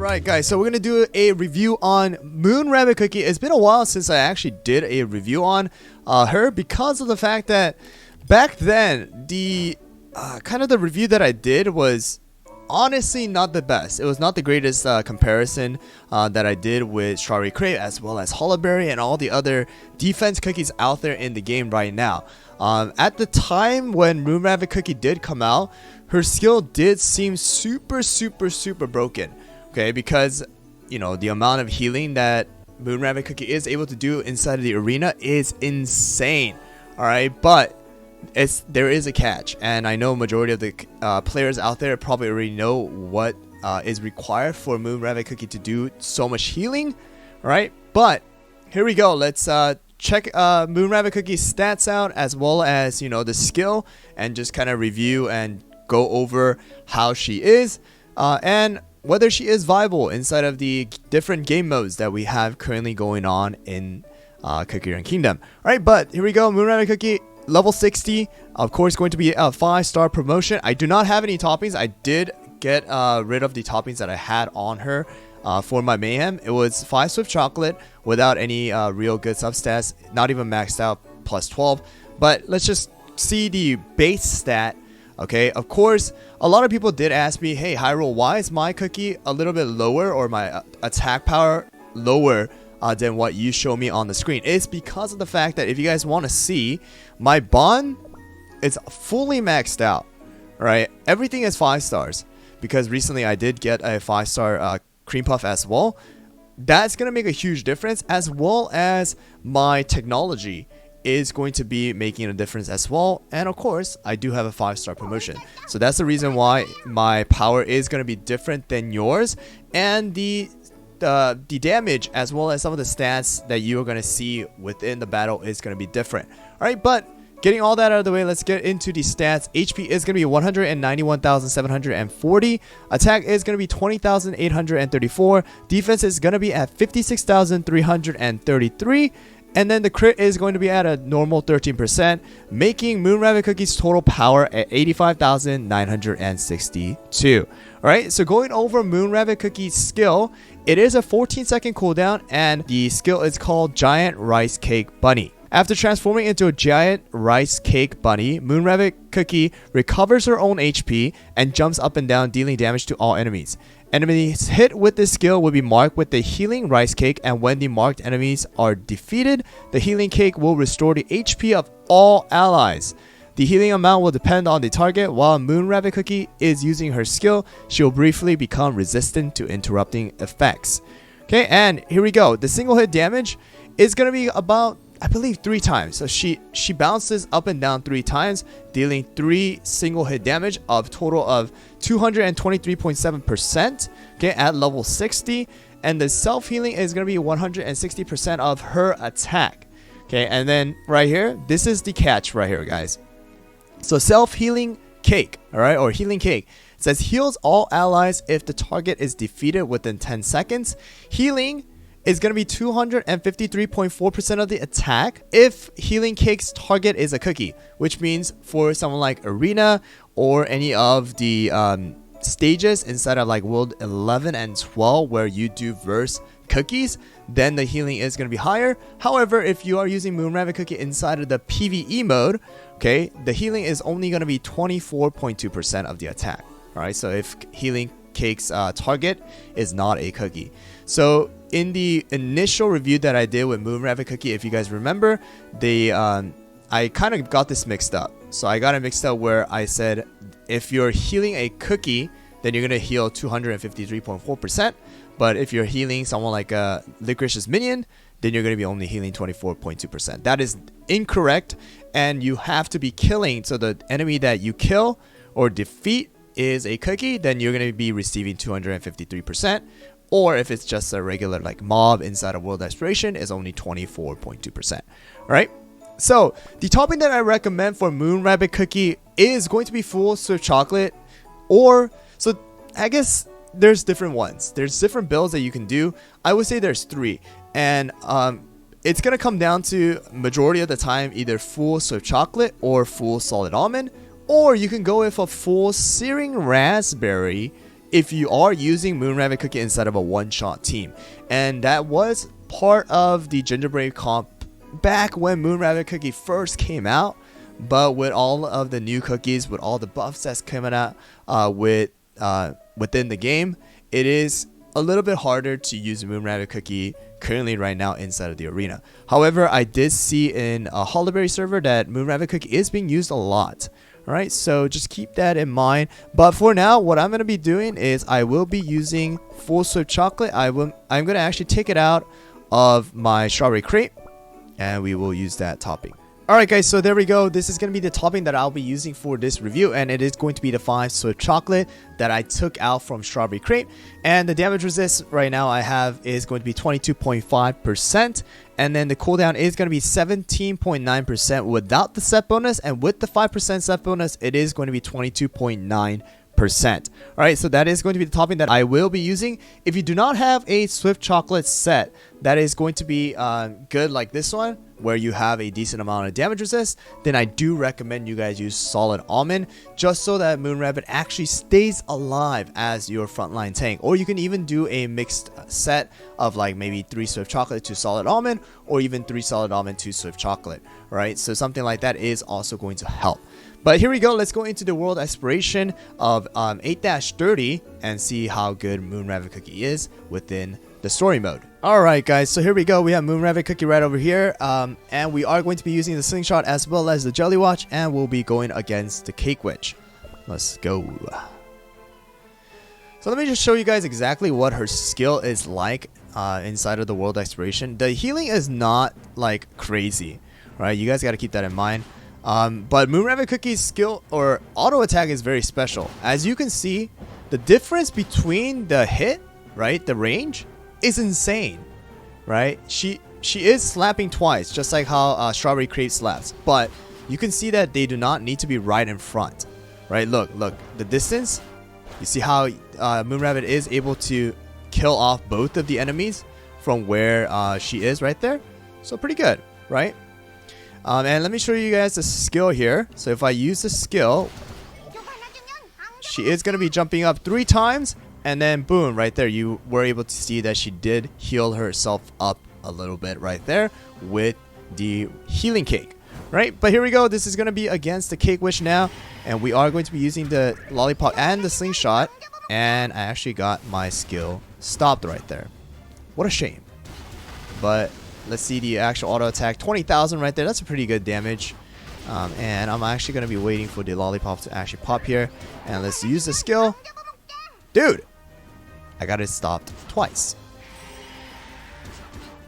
Alright guys, so we're gonna do a review on Moon Rabbit Cookie. It's been a while since I actually did a review on her because of the fact that back then the kind of the review that I did was honestly not the best. It was not the greatest comparison that I did with Strawberry Crate as well as Hollowberry and all the other defense cookies out there in the game right now. At the time when Moon Rabbit Cookie did come out, her skill did seem super broken. Okay, because you know the amount of healing that Moon Rabbit Cookie is able to do inside of the arena is insane. Alright, but there is a catch, and I know majority of the players out there probably already know what is required for Moon Rabbit Cookie to do so much healing. Alright, but here we go. Let's check Moon Rabbit Cookie's stats out, as well as the skill, and just kind of review and go over how she is and whether she is viable inside of the different game modes that we have currently going on in Cookie Run Kingdom. Alright, but here we go. Moon Rabbit Cookie, level 60, of course going to be a 5-star promotion. I do not have any toppings. I did get rid of the toppings that I had on her for my Mayhem. It was 5 Swift Chocolate without any real good substats, not even maxed out, plus 12. But let's just see the base stat. Okay, of course, a lot of people did ask me, hey Hyrule, why is my cookie a little bit lower, or my attack power lower than what you show me on the screen? It's because of the fact that if you guys want to see, my bond is fully maxed out. Right, everything is 5 stars because recently I did get a 5-star cream puff as well. That's gonna make a huge difference, as well as my technology is going to be making a difference as well. And of course, I do have a 5-star promotion, so that's the reason why my power is going to be different than yours, and the damage as well as some of the stats that you are going to see within the battle is going to be different. Alright, but getting all that out of the way, let's get into the stats. HP is going to be 191,740. Attack is going to be 20,834. Defense is going to be at 56,333. And then the crit is going to be at a normal 13%, making Moon Rabbit Cookie's total power at 85,962. Alright, so going over Moon Rabbit Cookie's skill, it is a 14-second cooldown, and the skill is called Giant Rice Cake Bunny. After transforming into a giant rice cake bunny, Moon Rabbit Cookie recovers her own HP and jumps up and down, dealing damage to all enemies. Enemies hit with this skill will be marked with the healing rice cake, and when the marked enemies are defeated, the healing cake will restore the HP of all allies. The healing amount will depend on the target. While Moon Rabbit Cookie is using her skill, she will briefly become resistant to interrupting effects. Okay, and here we go. The single hit damage is going to be about, I believe, 3 times. So she bounces up and down 3 times, dealing 3 single hit damage of total of 223.7%, okay, at level 60. And the self-healing is going to be 160% of her attack. Okay, and then right here, this is the catch right here, guys. So self-healing cake, alright, or healing cake, says heals all allies if the target is defeated within 10 seconds. Healing is going to be 253.4% of the attack if healing cake's target is a cookie, which means for someone like Arena or any of the stages inside of like World 11 and 12 where you do verse cookies, then the healing is going to be higher. However, if you are using Moon Rabbit Cookie inside of the PvE mode, okay, the healing is only going to be 24.2% of the attack. Alright, so if healing cake's target is not a cookie. So in the initial review that I did with Moon Rabbit Cookie, if you guys remember, I kind of got this mixed up. So I got it mixed up where I said if you're healing a cookie, then you're going to heal 253.4%. But if you're healing someone like a Licorice's minion, then you're going to be only healing 24.2%. That is incorrect, and you have to be killing. So the enemy that you kill or defeat is a cookie, then you're going to be receiving 253%. Or if it's just a regular like mob inside of World Exploration, is only 24.2%. Alright, so the topping that I recommend for Moon Rabbit Cookie is going to be full Swift Chocolate, or so I guess there's different ones. There's different builds that you can do. I would say there's 3, and it's gonna come down to majority of the time either full Swift Chocolate or full Solid Almond, or you can go with a full Searing Raspberry if you are using Moon Rabbit Cookie instead of a one-shot team. And that was part of the Gingerbrave comp back when Moon Rabbit Cookie first came out. But with all of the new cookies, with all the buffs that's coming out within the game, it is a little bit harder to use Moon Rabbit Cookie currently right now inside of the arena. However, I did see in a Holloberry server that Moon Rabbit Cookie is being used a lot. Alright, so just keep that in mind. But for now, what I'm going to be doing is I will be using Full Swift Chocolate. I'm going to actually take it out of my Strawberry Crepe, and we will use that topping. Alright guys, so there we go. This is going to be the topping that I'll be using for this review, and it is going to be the 5 Swift Chocolate that I took out from Strawberry Crepe. And the damage resist right now I have is going to be 22.5%, and then the cooldown is going to be 17.9% without the set bonus, and with the 5% set bonus it is going to be 22.9%. Alright, so that is going to be the topping that I will be using. If you do not have a Swift Chocolate set that is going to be good like this one, where you have a decent amount of damage resist, then I do recommend you guys use Solid Almond, just so that Moon Rabbit actually stays alive as your frontline tank. Or you can even do a mixed set of like maybe 3 Swift Chocolate to Solid Almond, or even 3 Solid Almond to Swift Chocolate, right? So something like that is also going to help. But here we go, let's go into the world exploration of 8-30 and see how good Moon Rabbit Cookie is within the story mode. Alright guys, so here we go. We have Moon Rabbit Cookie right over here, and we are going to be using the Slingshot as well as the Jelly Watch, and we'll be going against the Cake Witch. Let's go. So let me just show you guys exactly what her skill is like inside of the world exploration. The healing is not like crazy, right? You guys got to keep that in mind. But Moon Rabbit Cookie's skill or auto attack is very special. As you can see, the difference between the hit, right, the range, is insane, right? She is slapping twice, just like how Strawberry Crepe slaps, but you can see that they do not need to be right in front, right? Look, the distance. You see how Moon Rabbit is able to kill off both of the enemies from where she is right there. So pretty good, right? And let me show you guys the skill here. So if I use the skill, she is going to be jumping up 3 times. And then boom, right there, you were able to see that she did heal herself up a little bit right there with the healing cake, right? But here we go. This is going to be against the Cake Witch now. And we are going to be using the Lollipop and the Slingshot. And I actually got my skill stopped right there. What a shame. But let's see the actual auto attack. 20,000 right there. That's a pretty good damage. And I'm actually going to be waiting for the Lollipop to actually pop here. And let's use the skill. Dude! I got it stopped twice.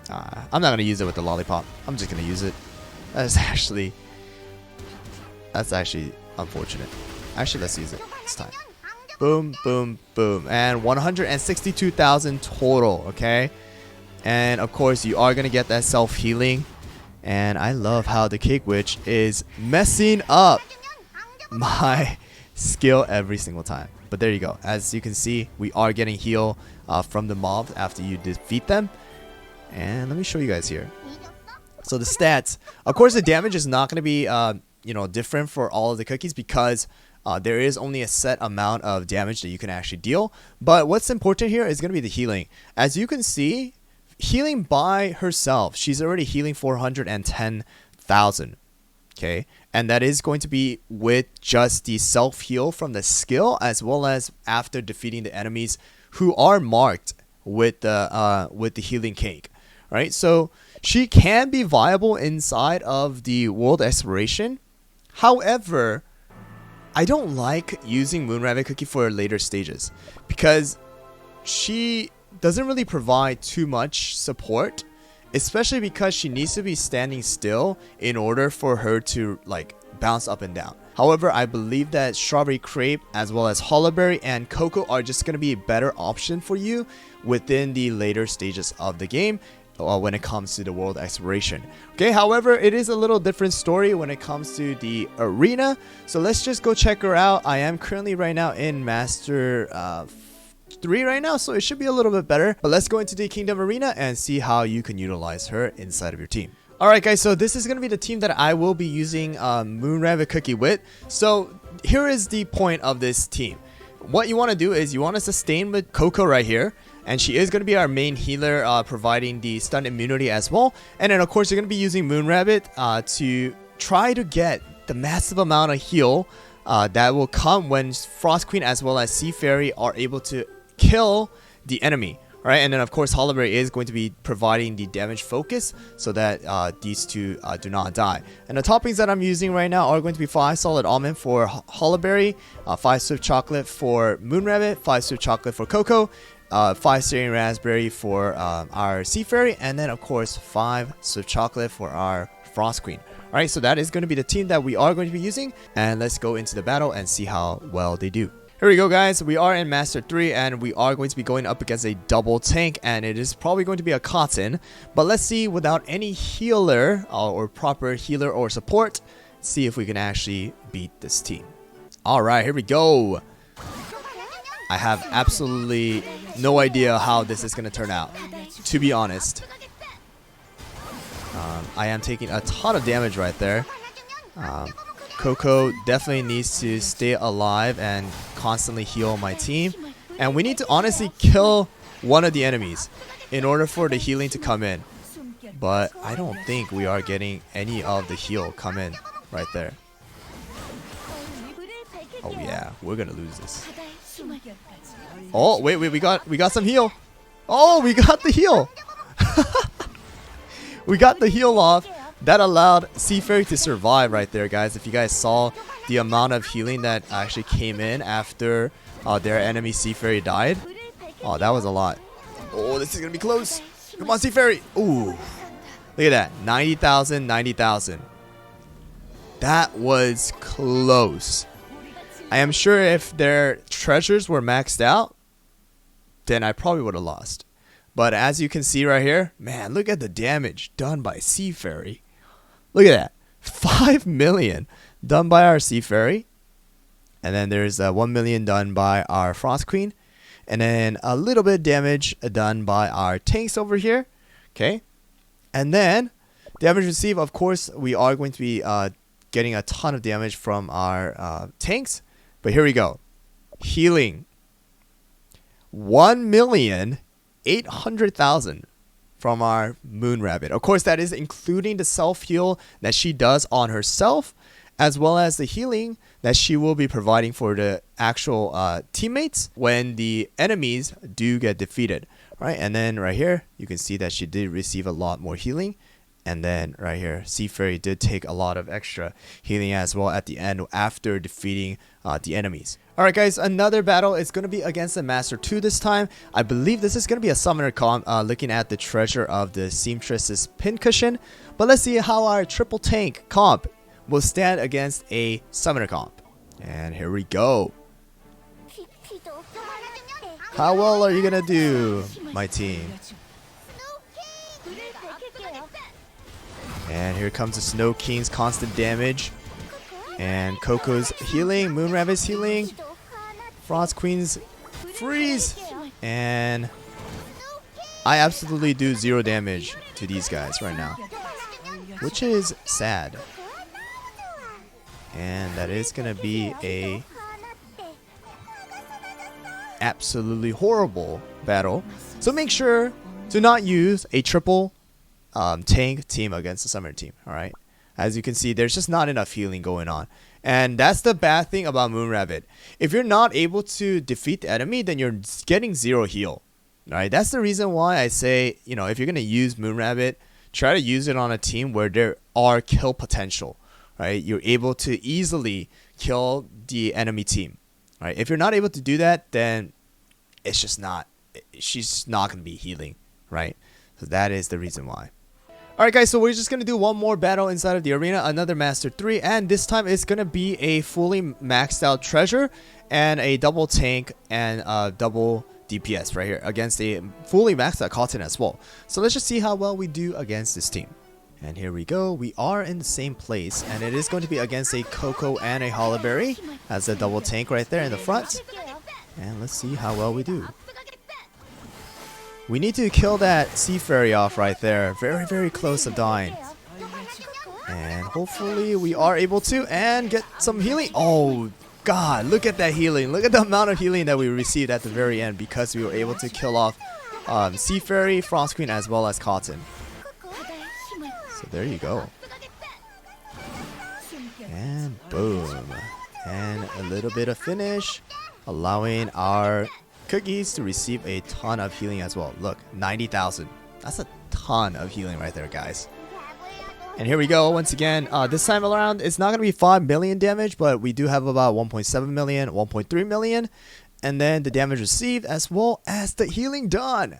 I'm not going to use it with the Lollipop. I'm just going to use it. That's actually unfortunate. Actually, let's use it this time. Boom, boom, boom. And 162,000 total, okay? And of course, you are going to get that self-healing. And I love how the Cake Witch is messing up my skill every single time. But there you go. As you can see, we are getting heal from the mobs after you defeat them. And let me show you guys here. So the stats, of course, the damage is not going to be different for all of the cookies, because there is only a set amount of damage that you can actually deal. But what's important here is going to be the healing. As you can see, healing by herself, she's already healing 410,000. Okay, and that is going to be with just the self-heal from the skill, as well as after defeating the enemies who are marked with the healing cake. Right, so she can be viable inside of the world exploration. However, I don't like using Moon Rabbit Cookie for later stages, because she doesn't really provide too much support. Especially because she needs to be standing still in order for her to like bounce up and down. However, I believe that Strawberry Crepe as well as Holloberry and Cocoa are just going to be a better option for you within the later stages of the game when it comes to the world exploration. Okay, however, it is a little different story when it comes to the arena. So let's just go check her out. I am currently right now in Master 3 right now, so it should be a little bit better. But let's go into the Kingdom Arena and see how you can utilize her inside of your team. Alright guys, so this is going to be the team that I will be using Moon Rabbit Cookie with. So here is the point of this team. what you want to do is you want to sustain with Coco right here. And she is going to be our main healer, providing the stun immunity as well. And then, of course, you're going to be using Moonrabbit to try to get the massive amount of heal that will come when Frost Queen as well as Sea Fairy are able to kill the enemy. Right? And then, of course, Holleberry is going to be providing the damage focus so that these two do not die. And the toppings that I'm using right now are going to be 5 solid almond for Holleberry, 5 swift chocolate for Moonrabbit, 5 swift chocolate for Coco, 5 steering raspberry for our Sea Fairy, and then of course 5 swift chocolate for our Frost Queen. Alright, so that is going to be the team that we are going to be using, and let's go into the battle and see how well they do. Here we go, guys. We are in Master 3 and we are going to be going up against a double tank, and it is probably going to be a Cotton, but let's see, without any healer or proper healer or support, see if we can actually beat this team. Alright, here we go. I have absolutely no idea how this is going to turn out, to be honest. I am taking a ton of damage right there. Coco definitely needs to stay alive and constantly heal my team. And we need to honestly kill one of the enemies in order for the healing to come in. But I don't think we are getting any of the heal come in right there. Oh yeah, we're going to lose this. Oh, wait, we got some heal. Oh, we got the heal. We got the heal off. That allowed Sea Fairy to survive right there, guys. If you guys saw the amount of healing that actually came in after their enemy Sea Fairy died. Oh, that was a lot. Oh, this is going to be close. Come on, Sea Fairy. Ooh. Look at that. 90,000, 90,000. That was close. I am sure if their treasures were maxed out, then I probably would have lost. But as you can see right here, man, look at the damage done by Sea Fairy. Look at that. 5 million done by our Sea Fairy. And then there's 1 million done by our Frost Queen. And then a little bit of damage done by our tanks over here. Okay. And then damage received, of course, we are going to be getting a ton of damage from our tanks. But here we go. Healing. 1,800,000 from our Moonrabbit. Of course, that is including the self-heal that she does on herself, as well as the healing that she will be providing for the actual teammates when the enemies do get defeated. Right, and then right here, you can see that she did receive a lot more healing. And then right here, Sea Fairy did take a lot of extra healing as well at the end after defeating the enemies. Alright guys, another battle is going to be against the Master 2 this time. I believe this is going to be a Summoner comp, looking at the treasure of the Seamstress's Pincushion. But let's see how our triple tank comp will stand against a Summoner comp. And here we go. How well are you going to do, my team? And here comes the Snow King's constant damage. And Coco's healing, Moonrabbit's healing, Frost Queen's freeze. And I absolutely do 0 damage to these guys right now, which is sad. And that is going to be a absolutely horrible battle. So make sure to not use a triple tank team against the Summoner team. Alright, as you can see, there's just not enough healing going on, and that's the bad thing about Moonrabbit. If you're not able to defeat the enemy, then you're getting 0 heal. Alright, that's the reason why I say, you know, if you're gonna use Moonrabbit, try to use it on a team where there are kill potential. Right, you're able to easily kill the enemy team. Right, if you're not able to do that, then it's just not, she's not gonna be healing. Right, so that is the reason why. Alright guys, so we're just going to do one more battle inside of the arena, another Master 3, and this time it's going to be a fully maxed out treasure and a double tank and double DPS right here against a fully maxed out Cotton as well. So let's just see how well we do against this team. And here we go, we are in the same place, and it is going to be against a Coco and a Holleberry as a double tank right there in the front. And let's see how well we do. We need to kill that Sea Fairy off right there. Very, very close to dying. And hopefully we are able to and get some healing. Oh, god, look at that healing. Look at the amount of healing that we received at the very end because we were able to kill off Sea Fairy, Frost Queen, as well as Cotton. So there you go. And boom. And a little bit of finish, allowing our cookies to receive a ton of healing as well. Look, 90,000. That's a ton of healing right there, guys. And here we go once again. This time around, it's not going to be 5 million damage, but we do have about 1.7 million, 1.3 million. And then the damage received as well as the healing done.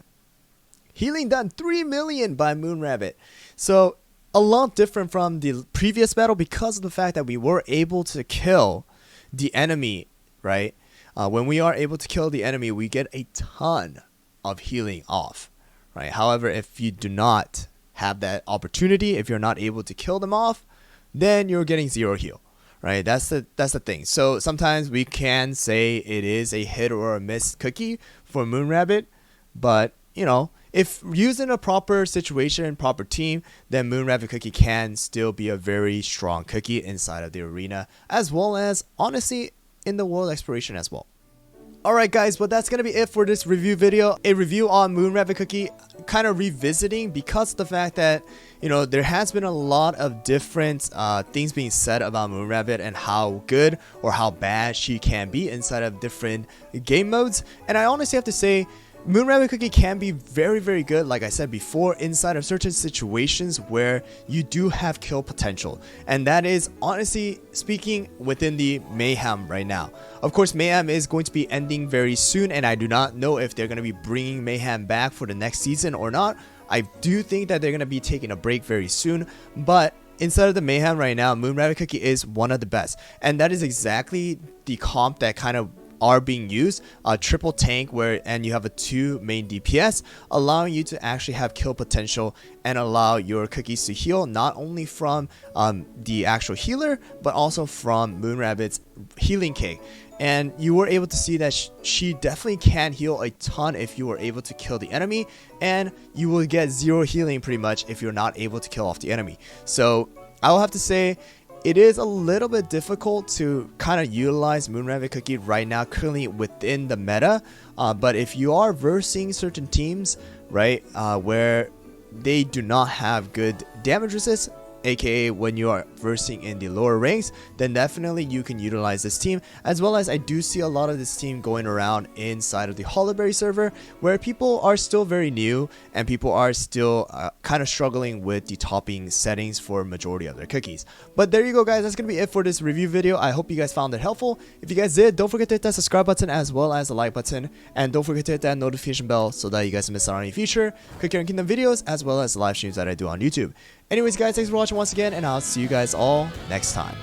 Healing done 3 million by Moonrabbit. So a lot different from the previous battle because of the fact that we were able to kill the enemy, right? When we are able to kill the enemy, we get a ton of healing off, right? However, if you do not have that opportunity, if you're not able to kill them off, then you're getting 0 heal, right? That's the thing. So sometimes we can say it is a hit or a miss cookie for Moonrabbit, but you know, if used in a proper situation, proper team, then Moonrabbit Cookie can still be a very strong cookie inside of the arena, as well as honestly in the world exploration as well. Alright guys, but that's gonna be it for this review video. A review on Moonrabbit Cookie, kind of revisiting because of the fact that, you know, there has been a lot of different things being said about Moonrabbit and how good or how bad she can be inside of different game modes. And I honestly have to say, Moonrabbit Cookie can be very, very good, like I said before, inside of certain situations where you do have kill potential. And that is, honestly speaking, within the Mayhem right now. Of course, Mayhem is going to be ending very soon, and I do not know if they're going to be bringing Mayhem back for the next season or not. I do think that they're going to be taking a break very soon, but inside of the Mayhem right now, Moonrabbit Cookie is one of the best. And that is exactly the comp that kind of are being used, a triple tank and you have a 2 main DPS, allowing you to actually have kill potential and allow your cookies to heal not only from the actual healer but also from Moonrabbit's healing cake. And you were able to see that she definitely can heal a ton if you were able to kill the enemy, and you will get 0 healing pretty much if you're not able to kill off the enemy. So I will have to say it is a little bit difficult to kind of utilize Moonrabbit Cookie right now currently within the meta, but if you are versing certain teams, right, where they do not have good damage resist, aka when you are versing in the lower ranks, then definitely you can utilize this team. As well as I do see a lot of this team going around inside of the Hollowberry server, where people are still very new and people are still kind of struggling with the topping settings for majority of their cookies. But there you go guys, that's gonna be it for this review video. I hope you guys found it helpful. If you guys did, don't forget to hit that subscribe button as well as the like button, and don't forget to hit that notification bell so that you guys don't miss out on any future Cookie Run Kingdom videos as well as the live streams that I do on YouTube. Anyways guys, thanks for watching once again, and I'll see you guys all next time.